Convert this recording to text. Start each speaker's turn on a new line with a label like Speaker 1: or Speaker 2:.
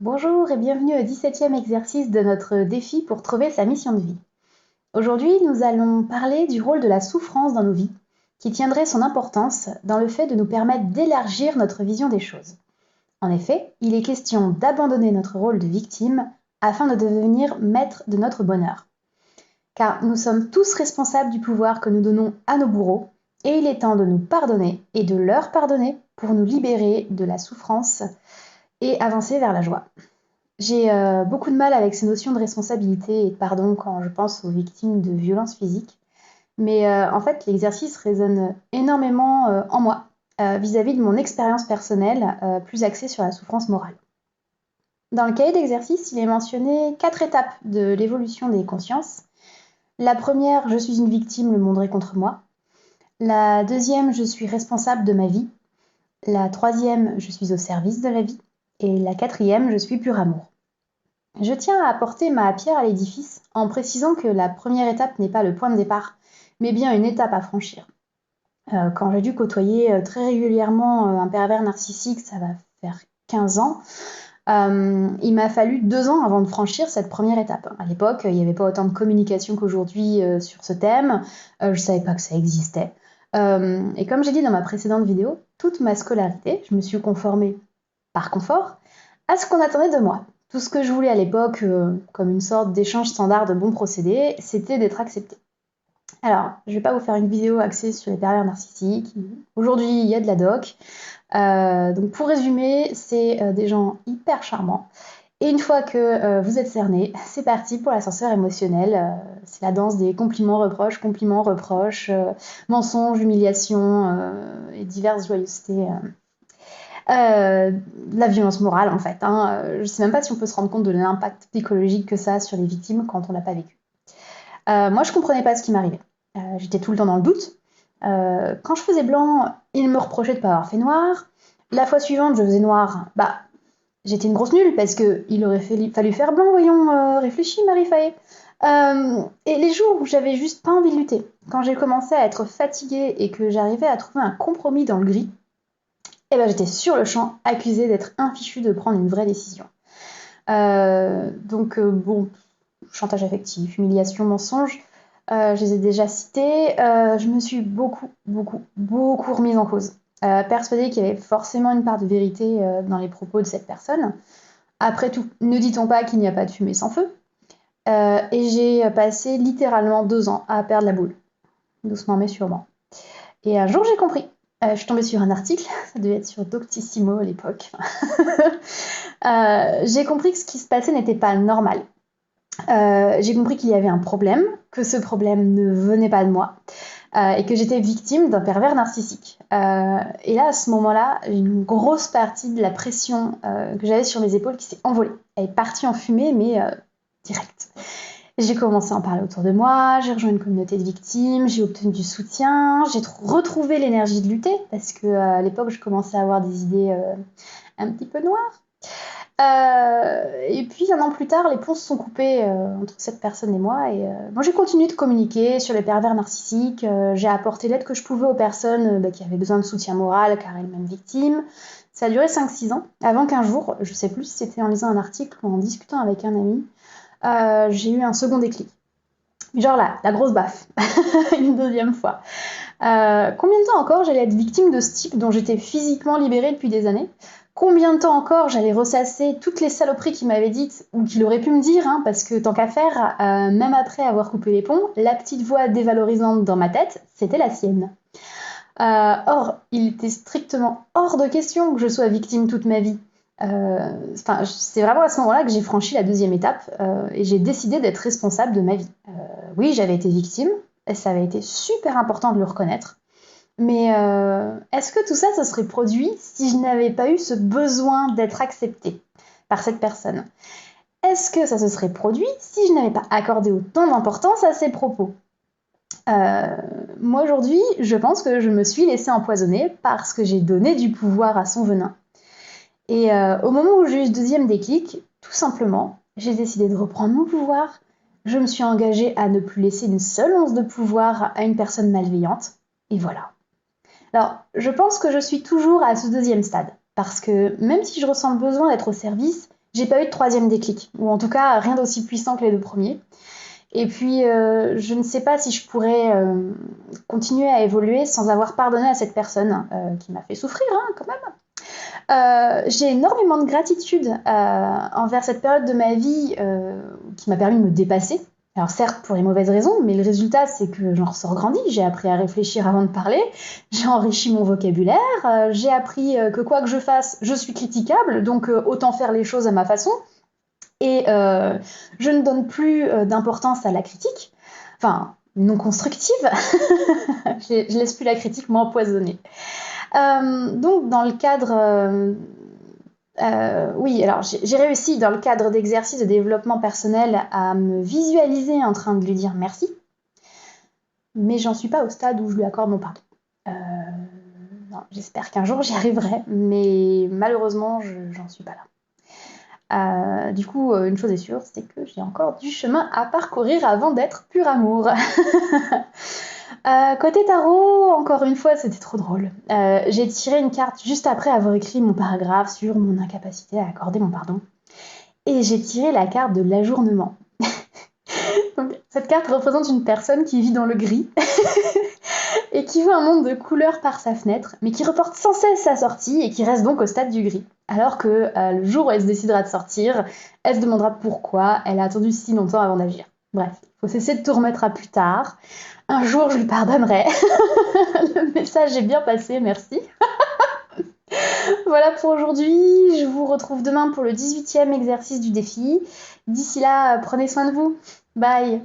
Speaker 1: Bonjour et bienvenue au 17e exercice de notre défi pour trouver sa mission de vie. Aujourd'hui, nous allons parler du rôle de la souffrance dans nos vies, qui tiendrait son importance dans le fait de nous permettre d'élargir notre vision des choses. En effet, il est question d'abandonner notre rôle de victime afin de devenir maître de notre bonheur. Car nous sommes tous responsables du pouvoir que nous donnons à nos bourreaux, et il est temps de nous pardonner et de leur pardonner pour nous libérer de la souffrance et avancer vers la joie. J'ai beaucoup de mal avec ces notions de responsabilité et de pardon quand je pense aux victimes de violences physiques. Mais en fait, l'exercice résonne énormément en moi vis-à-vis de mon expérience personnelle, plus axée sur la souffrance morale. Dans le cahier d'exercice, il est mentionné 4 étapes de l'évolution des consciences. La première, je suis une victime, le monde est contre moi. La deuxième, je suis responsable de ma vie. La troisième, je suis au service de la vie. Et la quatrième, je suis pur amour. Je tiens à apporter ma pierre à l'édifice en précisant que la première étape n'est pas le point de départ, mais bien une étape à franchir. Quand j'ai dû côtoyer très régulièrement un pervers narcissique, ça va faire 15 ans, il m'a fallu 2 ans avant de franchir cette première étape. À l'époque, il n'y avait pas autant de communication qu'aujourd'hui sur ce thème, je ne savais pas que ça existait. Et comme j'ai dit dans ma précédente vidéo, toute ma scolarité, je me suis conformée par confort à ce qu'on attendait de moi. Tout ce que je voulais à l'époque, comme une sorte d'échange standard de bons procédés, c'était d'être acceptée. Alors, je vais pas vous faire une vidéo axée sur les pervers narcissiques. Aujourd'hui, il y a de la doc. Donc pour résumer, c'est des gens hyper charmants. Et une fois que vous êtes cerné, c'est parti pour l'ascenseur émotionnel. C'est la danse des compliments, reproches, mensonges, humiliations et diverses joyeusetés. De la violence morale en fait. Je ne sais même pas si on peut se rendre compte de l'impact psychologique que ça a sur les victimes quand on l'a pas vécu. Moi, je comprenais pas ce qui m'arrivait. J'étais tout le temps dans le doute. Quand je faisais blanc, ils me reprochaient de pas avoir fait noir. La fois suivante, je faisais noir. Bah, j'étais une grosse nulle parce que il aurait fallu faire blanc. Voyons, réfléchis, Marie Fayet. Et les jours où j'avais juste pas envie de lutter, quand j'ai commencé à être fatiguée et que j'arrivais à trouver un compromis dans le gris, et ben j'étais sur le champ accusée d'être infichue de prendre une vraie décision. Bon, chantage affectif, humiliation, mensonge, je les ai déjà cités. Je me suis beaucoup remise en cause. Persuadée qu'il y avait forcément une part de vérité dans les propos de cette personne. Après tout, ne dit-on pas qu'il n'y a pas de fumée sans feu. Et j'ai passé littéralement 2 ans à perdre la boule. Doucement mais sûrement. Et un jour j'ai compris. Je suis tombée sur un article, ça devait être sur Doctissimo à l'époque. J'ai compris que ce qui se passait n'était pas normal. J'ai compris qu'il y avait un problème, que ce problème ne venait pas de moi, et que j'étais victime d'un pervers narcissique. Et là, à ce moment-là, une grosse partie de la pression que j'avais sur mes épaules qui s'est envolée. Elle est partie en fumée, mais direct. J'ai commencé à en parler autour de moi, j'ai rejoint une communauté de victimes, j'ai obtenu du soutien, j'ai retrouvé l'énergie de lutter, parce qu'à l'époque, je commençais à avoir des idées un petit peu noires. Et puis 1 an plus tard, les ponts se sont coupés entre cette personne et moi. Et moi, j'ai continué de communiquer sur les pervers narcissiques. J'ai apporté l'aide que je pouvais aux personnes qui avaient besoin de soutien moral car elles-mêmes victimes. Ça a duré 5-6 ans, avant qu'un jour, je sais plus si c'était en lisant un article ou en discutant avec un ami, j'ai eu un second déclic. Genre là, la grosse baffe, une deuxième fois. Combien de temps encore j'allais être victime de ce type dont j'étais physiquement libérée depuis des années? Combien de temps encore j'allais ressasser toutes les saloperies qu'il m'avait dites ou qu'il aurait pu me dire, parce que tant qu'à faire, même après avoir coupé les ponts, la petite voix dévalorisante dans ma tête, c'était la sienne. Or, il était strictement hors de question que je sois victime toute ma vie. C'est vraiment à ce moment-là que j'ai franchi la deuxième étape et j'ai décidé d'être responsable de ma vie. Oui, j'avais été victime, et ça avait été super important de le reconnaître. Mais est-ce que tout ça, ça serait produit si je n'avais pas eu ce besoin d'être acceptée par cette personne? Est-ce que ça se serait produit si je n'avais pas accordé autant d'importance à ses propos? Moi aujourd'hui, je pense que je me suis laissée empoisonner parce que j'ai donné du pouvoir à son venin. Et au moment où j'ai eu ce deuxième déclic, tout simplement, j'ai décidé de reprendre mon pouvoir. Je me suis engagée à ne plus laisser une seule once de pouvoir à une personne malveillante. Et voilà. Alors, je pense que je suis toujours à ce deuxième stade, parce que même si je ressens le besoin d'être au service, j'ai pas eu de troisième déclic, ou en tout cas rien d'aussi puissant que les deux premiers. Et puis, je ne sais pas si je pourrais continuer à évoluer sans avoir pardonné à cette personne qui m'a fait souffrir, hein, quand même. J'ai énormément de gratitude envers cette période de ma vie qui m'a permis de me dépasser. Alors certes pour les mauvaises raisons, mais le résultat c'est que j'en ressors grandi, j'ai appris à réfléchir avant de parler, j'ai enrichi mon vocabulaire, j'ai appris que quoi que je fasse, je suis critiquable, donc autant faire les choses à ma façon. Et je ne donne plus d'importance à la critique, enfin non constructive, je laisse plus la critique m'empoisonner. Donc dans le cadre oui, alors j'ai réussi dans le cadre d'exercices de développement personnel à me visualiser en train de lui dire merci, mais j'en suis pas au stade où je lui accorde mon pardon. Non, j'espère qu'un jour j'y arriverai, mais malheureusement j'en suis pas là. Du coup, une chose est sûre, c'est que j'ai encore du chemin à parcourir avant d'être pur amour. Côté tarot, encore une fois, c'était trop drôle. J'ai tiré une carte juste après avoir écrit mon paragraphe sur mon incapacité à accorder mon pardon. Et j'ai tiré la carte de l'ajournement. Donc, cette carte représente une personne qui vit dans le gris et qui voit un monde de couleurs par sa fenêtre, mais qui reporte sans cesse sa sortie et qui reste donc au stade du gris. Alors que le jour où elle se décidera de sortir, elle se demandera pourquoi elle a attendu si longtemps avant d'agir. Bref, il faut cesser de tout remettre à plus tard. Un jour, je lui pardonnerai. Le message est bien passé, merci. Voilà pour aujourd'hui. Je vous retrouve demain pour le 18e exercice du défi. D'ici là, prenez soin de vous. Bye.